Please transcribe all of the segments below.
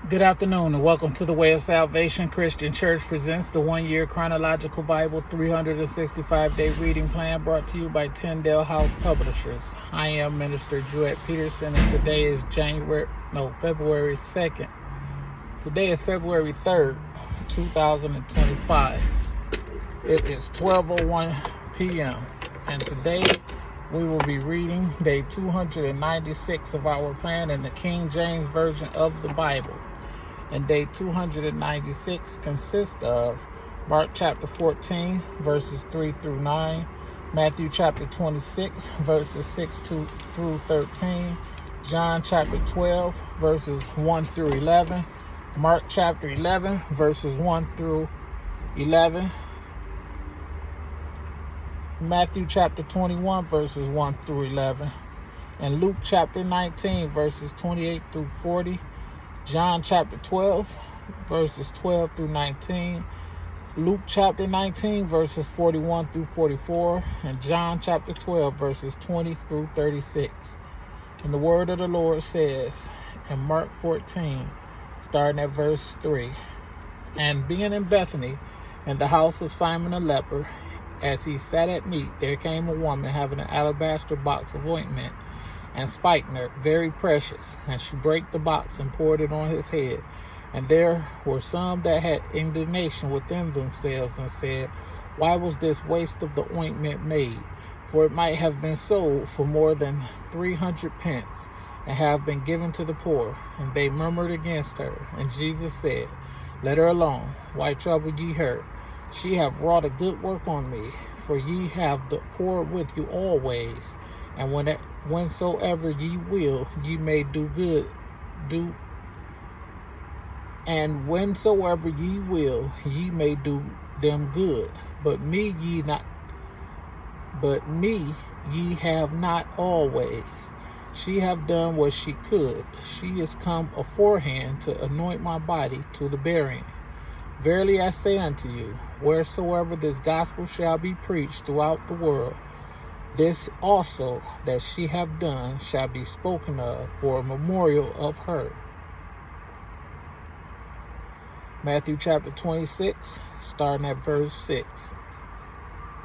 Good afternoon and welcome to the Way of Salvation Christian Church presents the one-year Chronological Bible 365-day reading plan brought to you by Tyndale House Publishers. I am Minister Jewett Peterson and today is February 2nd. Today is February 3rd, 2025. It is 12:01 p.m. and today we will be reading day 296 of our plan in the King James Version of the Bible. And day 296 consists of Mark chapter 14, verses 3 through 9, Matthew chapter 26, verses 6 through 13, John chapter 12, verses 1 through 11, Mark chapter 11, verses 1 through 11, Matthew chapter 21, verses 1 through 11, and Luke chapter 19, verses 28 through 40, John chapter 12, verses 12 through 19, Luke chapter 19, verses 41 through 44, and John chapter 12, verses 20 through 36. And the word of the Lord says in Mark 14, starting at verse 3, "And being in Bethany, in the house of Simon the leper, as he sat at meat, there came a woman having an alabaster box of ointment and spikenard, very precious. And she brake the box and poured it on his head. And there were some that had indignation within themselves and said, Why was this waste of the ointment made? For it might have been sold for more than 300 pence, and have been given to the poor. And they murmured against her. And Jesus said, Let her alone. Why trouble ye her? She hath wrought a good work on me. For ye have the poor with you always, and whensoever ye will, ye may do good. And whensoever ye will, ye may do them good. But me ye have not always. She have done what she could. She is come aforehand to anoint my body to the burying. Verily I say unto you, wheresoever this gospel shall be preached throughout the world, this also that she have done shall be spoken of for a memorial of her." Matthew chapter 26, starting at verse 6.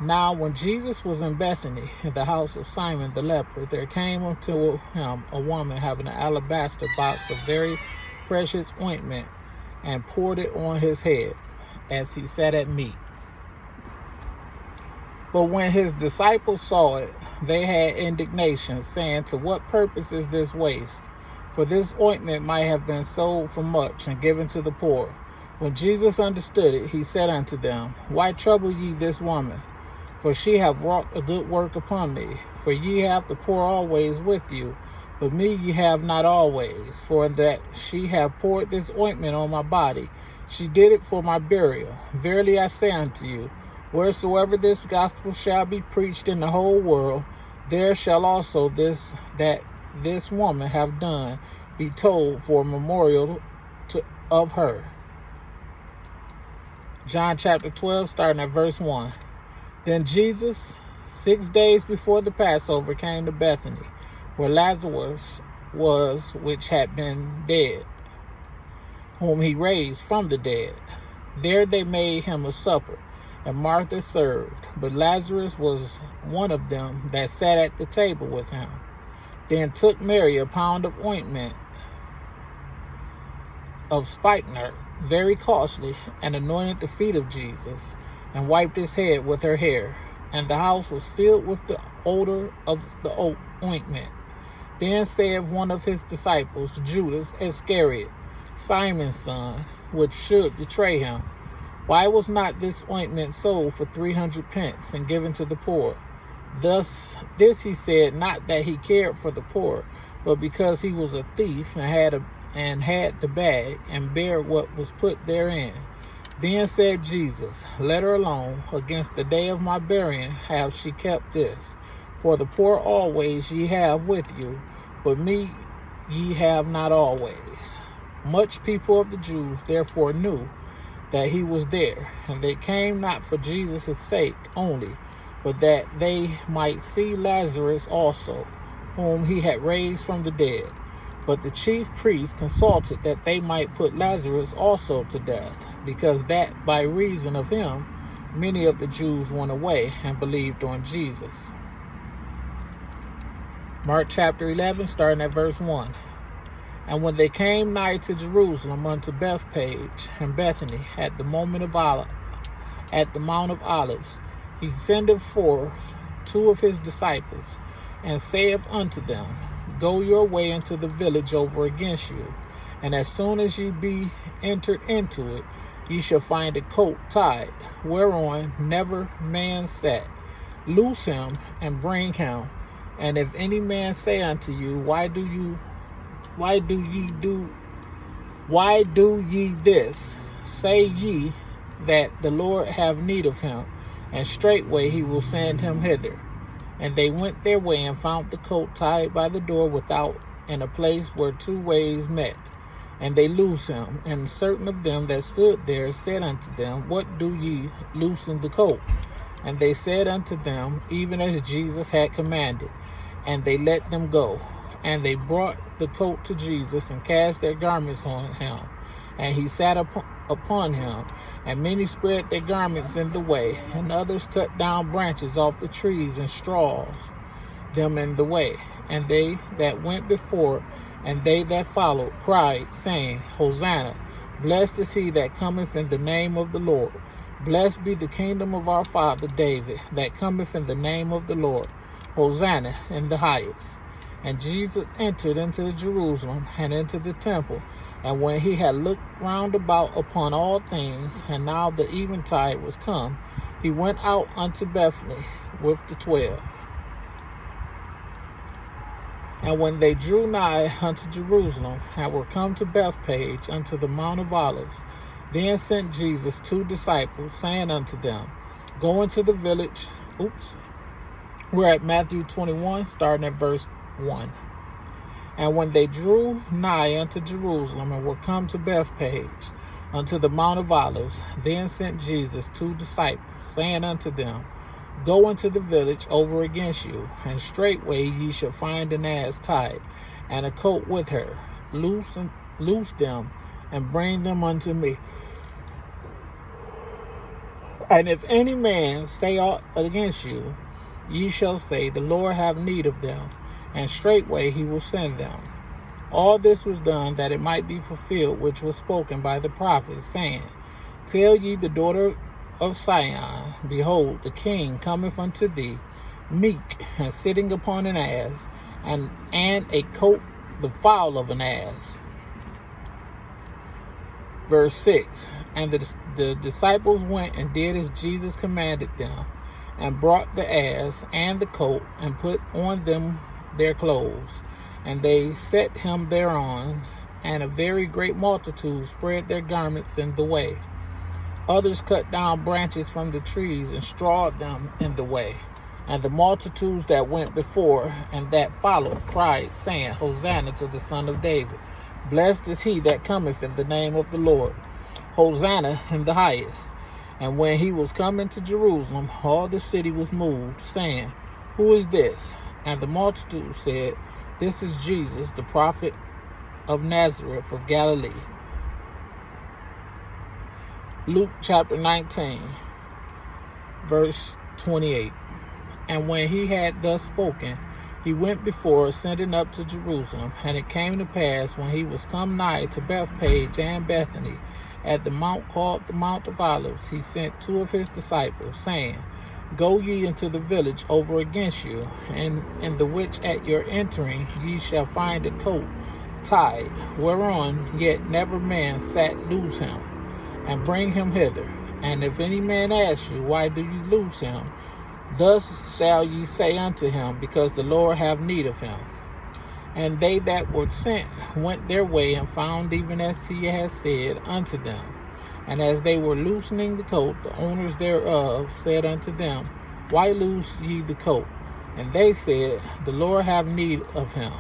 "Now when Jesus was in Bethany, in the house of Simon the leper, there came unto him a woman having an alabaster box of very precious ointment, and poured it on his head, as he sat at meat. But when his disciples saw it, they had indignation, saying, To what purpose is this waste? For this ointment might have been sold for much, and given to the poor. When Jesus understood it, he said unto them, Why trouble ye this woman? For she hath wrought a good work upon me. For ye have the poor always with you, but me ye have not always. For that she hath poured this ointment on my body, she did it for my burial. Verily I say unto you, wheresoever this gospel shall be preached in the whole world, there shall also this woman have done be told for a memorial of her." John chapter 12, starting at verse 1. "Then Jesus, 6 days before the Passover, came to Bethany, where Lazarus was, which had been dead, whom he raised from the dead. There they made him a supper, and Martha served, but Lazarus was one of them that sat at the table with him. Then took Mary a pound of ointment of spikenard, very costly, and anointed the feet of Jesus, and wiped his head with her hair. And the house was filled with the odor of the ointment. Then said one of his disciples, Judas Iscariot, Simon's son, which should betray him, Why was not this ointment sold for 300 pence and given to the poor? This he said, not that he cared for the poor, but because he was a thief and had the bag, and bare what was put therein. Then said Jesus, Let her alone. Against the day of my burying have she kept this. For the poor always ye have with you, but me ye have not always. Much people of the Jews therefore knew that he was there, and they came not for Jesus' sake only, but that they might see Lazarus also, whom he had raised from the dead. But the chief priests consulted that they might put Lazarus also to death, because that by reason of him many of the Jews went away and believed on Jesus. Mark chapter 11, starting at verse 1. And when they came nigh to Jerusalem unto Bethpage and Bethany at the Mount of Olives, he sendeth forth two of his disciples, and saith unto them, Go your way into the village over against you, and as soon as ye be entered into it, ye shall find a coat tied, whereon never man sat. Loose him and bring him. And if any man say unto you, Why do ye this? Say ye that the Lord have need of him, and straightway he will send him hither. And they went their way and found the coat tied by the door without, in a place where two ways met. And they loosed him. And certain of them that stood there said unto them, What do ye loosen the coat? And they said unto them, Even as Jesus had commanded. And they let them go. And they brought the coat to Jesus, and cast their garments on him. And he sat upon him. And many spread their garments in the way, and others cut down branches off the trees and straws them in the way. And they that went before and they that followed cried, saying, Hosanna! Blessed is he that cometh in the name of the Lord. Blessed be the kingdom of our father David, that cometh in the name of the Lord. Hosanna in the highest. And Jesus entered into Jerusalem and into the temple. And when he had looked round about upon all things, and now the eventide was come, he went out unto Bethany with the 12. And when they drew nigh unto Jerusalem, and were come to Bethpage unto the Mount of Olives, then sent Jesus two disciples, saying unto them, Go into the village. We're at Matthew 21, starting at verse 1. And when they drew nigh unto Jerusalem, and were come to Bethpage, unto the Mount of Olives, then sent Jesus two disciples, saying unto them, Go into the village over against you, and straightway ye shall find an ass tied, and a coat with her. Loose them, and bring them unto me. And if any man say aught against you, ye shall say, The Lord have need of them, and straightway he will send them. All this was done that it might be fulfilled which was spoken by the prophet, saying, Tell ye the daughter of Sion, Behold, the king cometh unto thee, meek, and sitting upon an ass, and a coat the foal of an ass. Verse 6, And the disciples went and did as Jesus commanded them, and brought the ass and the coat, and put on them their clothes, and they set him thereon, and a very great multitude spread their garments in the way. Others cut down branches from the trees and strawed them in the way. And the multitudes that went before and that followed cried, saying, Hosanna to the Son of David. Blessed is he that cometh in the name of the Lord. Hosanna in the highest. And when he was come into Jerusalem, all the city was moved, saying, Who is this? And the multitude said, This is Jesus, the prophet of Nazareth of Galilee. Luke chapter 19, verse 28. And when he had thus spoken, he went before, ascending up to Jerusalem. And it came to pass, when he was come nigh to Bethpage and Bethany, at the mount called the Mount of Olives, he sent two of his disciples, saying, Go ye into the village over against you, and in the which at your entering ye shall find a coat tied, whereon yet never man sat. Loose him, and bring him hither. And if any man ask you, Why do you loose him? Thus shall ye say unto him, Because the Lord have need of him. And they that were sent went their way, and found even as he had said unto them. And as they were loosening the coat, the owners thereof said unto them, Why loose ye the coat? And they said, The Lord have need of him.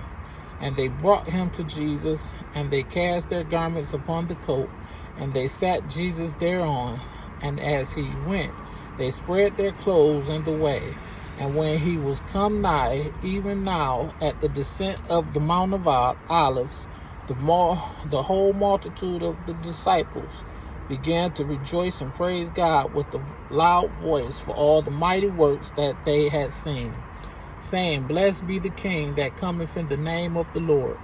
And they brought him to Jesus, and they cast their garments upon the coat, and they sat Jesus thereon. And as he went, they spread their clothes in the way. And when he was come nigh, even now at the descent of the Mount of Olives, the whole multitude of the disciples began to rejoice and praise God with a loud voice for all the mighty works that they had seen, saying, Blessed be the King that cometh in the name of the Lord,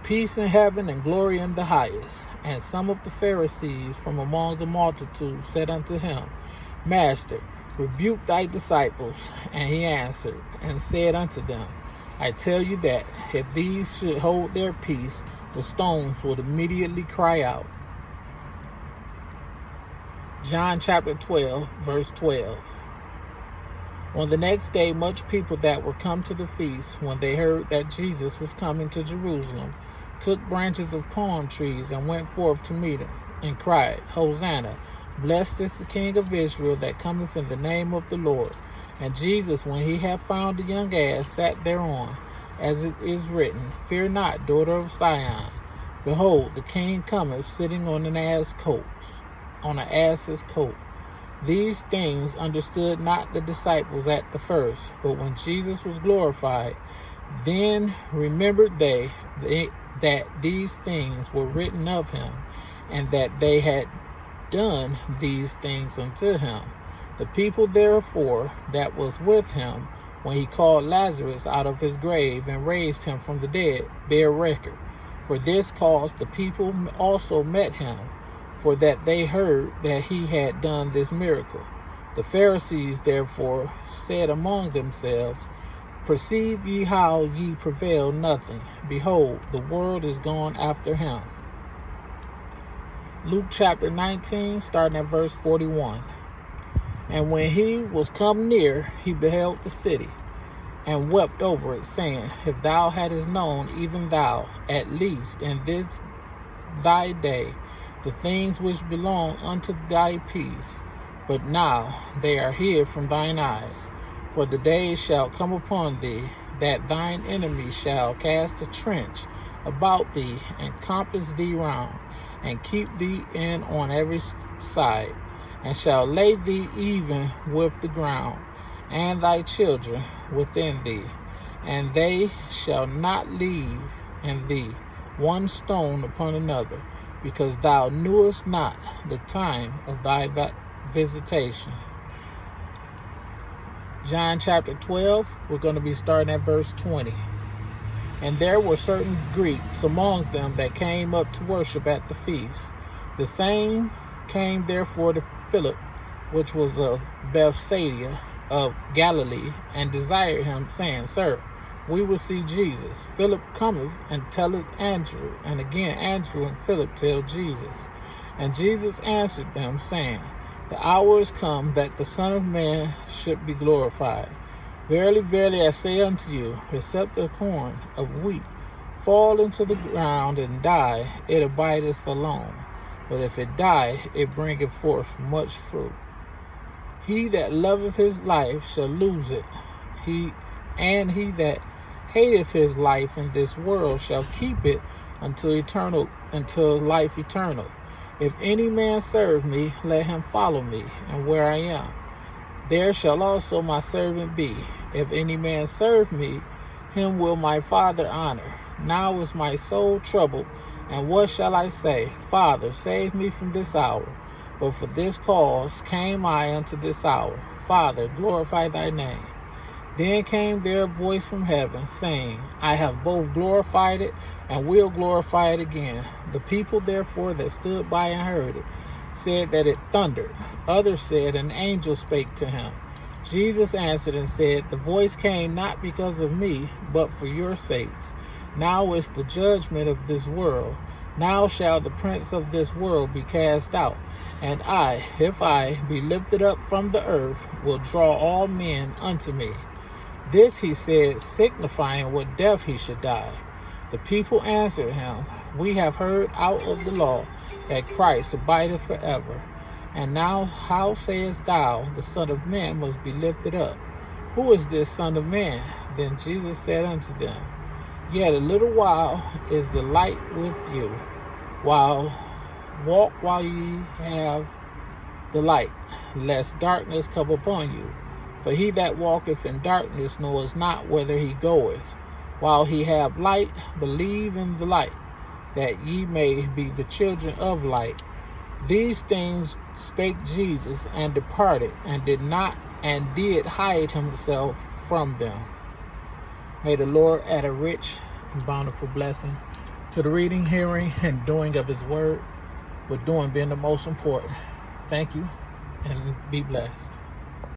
peace in heaven and glory in the highest. And some of the Pharisees from among the multitude said unto him, Master, rebuke thy disciples. And he answered and said unto them, I tell you that if these should hold their peace, the stones would immediately cry out. John chapter 12, verse 12. On the next day, much people that were come to the feast, when they heard that Jesus was coming to Jerusalem, took branches of palm trees and went forth to meet him, and cried, Hosanna! Blessed is the King of Israel that cometh in the name of the Lord. And Jesus, when he had found a young ass, sat thereon, as it is written, Fear not, daughter of Sion. Behold, the King cometh sitting on an ass's coat. These things understood not the disciples at the first, but when Jesus was glorified, then remembered they that these things were written of him, and that they had done these things unto him. The people therefore that was with him, when he called Lazarus out of his grave and raised him from the dead, bear record. For this cause the people also met him, for that they heard that he had done this miracle. The Pharisees therefore said among themselves, Perceive ye how ye prevail nothing? Behold, the world is gone after him. Luke chapter 19, starting at verse 41. And when he was come near, he beheld the city, and wept over it, saying, If thou hadst known, even thou, at least in this thy day, the things which belong unto thy peace, but now they are hid from thine eyes. For the days shall come upon thee, that thine enemies shall cast a trench about thee, and compass thee round, and keep thee in on every side, and shall lay thee even with the ground, and thy children within thee, and they shall not leave in thee one stone upon another, because thou knewest not the time of thy visitation. John chapter 12, we're going to be starting at verse 20. And there were certain Greeks among them that came up to worship at the feast. The same came therefore to Philip, which was of Bethsaida of Galilee, and desired him, saying, Sir, we will see Jesus. Philip cometh and telleth Andrew, and again Andrew and Philip tell Jesus. And Jesus answered them, saying, The hour is come that the Son of Man should be glorified. Verily, verily, I say unto you, except the corn of wheat fall into the ground and die, it abideth for long. But if it die, it bringeth forth much fruit. He that loveth his life shall lose it. He that hateth his life in this world shall keep it until life eternal. If any man serve me, let him follow me, and where I am, there shall also my servant be. If any man serve me, him will my Father honor. Now is my soul troubled, and what shall I say? Father, save me from this hour. But for this cause came I unto this hour. Father, glorify thy name. Then came there a voice from heaven, saying, I have both glorified it, and will glorify it again. The people therefore that stood by and heard it said that it thundered. Others said, an angel spake to him. Jesus answered and said, The voice came not because of me, but for your sakes. Now is the judgment of this world. Now shall the prince of this world be cast out. And I, if I be lifted up from the earth, will draw all men unto me. This he said, signifying what death he should die. The people answered him, We have heard out of the law that Christ abideth forever. And now how sayest thou, the Son of Man must be lifted up? Who is this Son of Man? Then Jesus said unto them, Yet a little while is the light with you. Walk while ye have the light, lest darkness come upon you. For he that walketh in darkness knoweth not whither he goeth. While he have light, believe in the light, that ye may be the children of light. These things spake Jesus, and departed, and did hide himself from them. May the Lord add a rich and bountiful blessing to the reading, hearing, and doing of his word, with doing being the most important. Thank you, and be blessed.